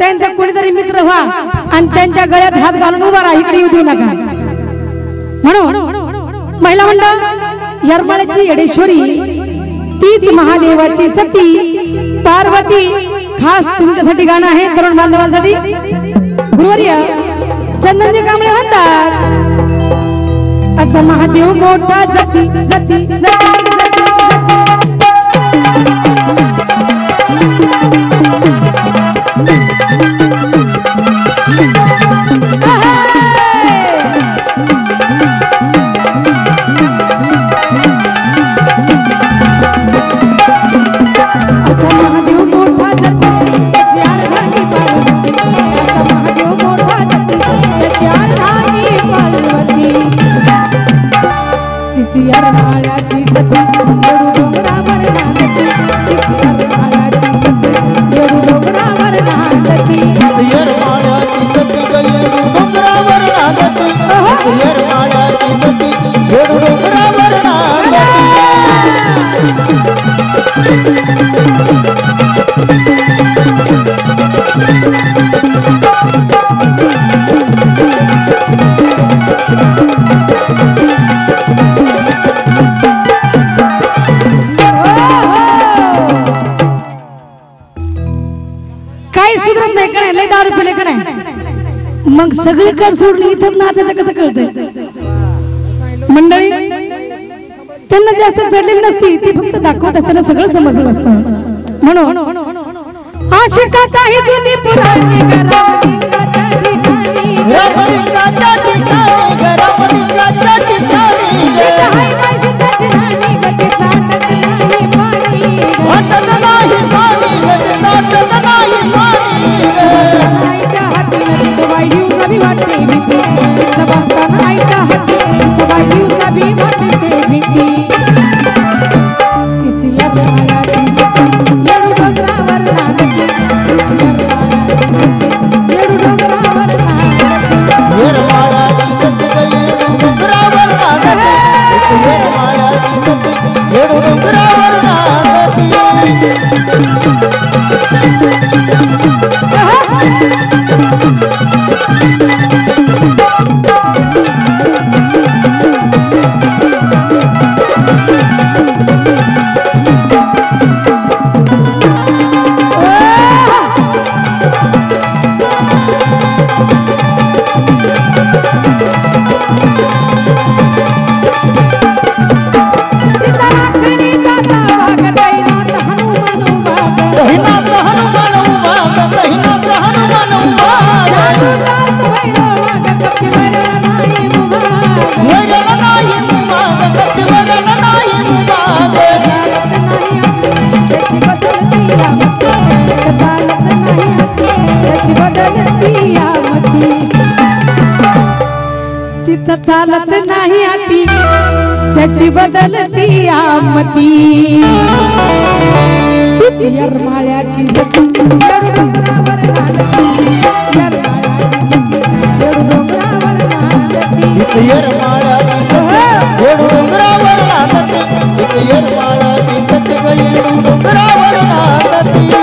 त्यांचा कोणीतरी मित्र व्हा आणि त्यांच्या गळ्यात हात घालून उभा राहा, इकडे येऊ देऊ नका म्हणून महिला मंडळ यरमाळ्याची येडेश्वरी तीच महादेवाची सती पार्वती खास तुमच्यासाठी गाणं आहे तरुण बांधवांसाठी। गुरुवर्य चंदनजी कांबळे म्हणतात असं महादेव मोठा जती जती जती जती मग सगळीकडे सोडली इथं नाचायचं कसं कळतंय मंडळी त्यांना जास्त चढलेली नसती ती फक्त दाखवत असताना सगळं समजलं असतं म्हणून आशिकात आहे जुनी पुराणी चालत नाही आती त्याची बदलती आमती तीच यरमाळ्याची सती येडू डोंगरावर नांदती यरमाळ्याची सती येडू डोंगरावर नांदती यरमाळ्याची सती येडू डोंगरावर नांदती यरमाळ्याची सती येडू डोंगरावर नांदती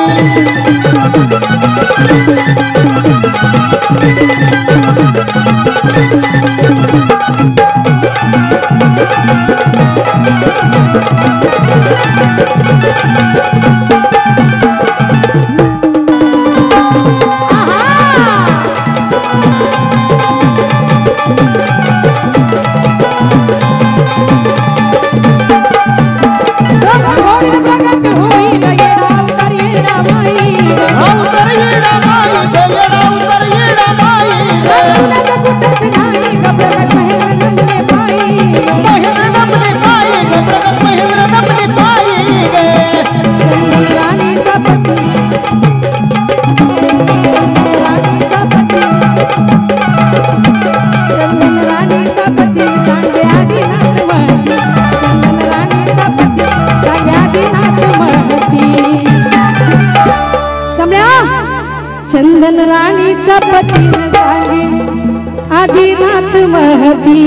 चंदन राणीचा पती सांगे आदिनाथ महती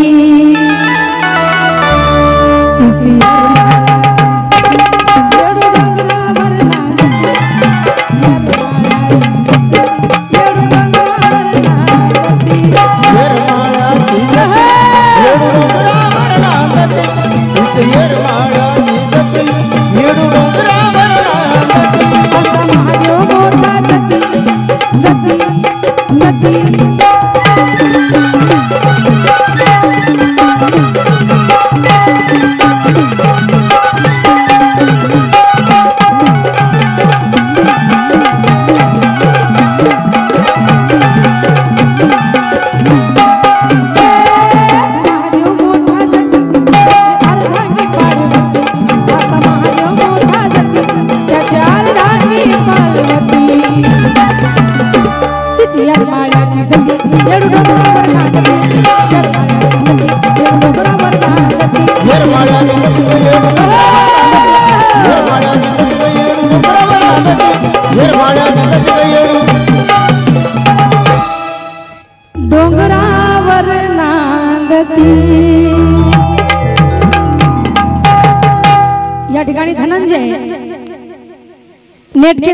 डोंगरावर नांदती। या ठिकाणी धनंजय नेटके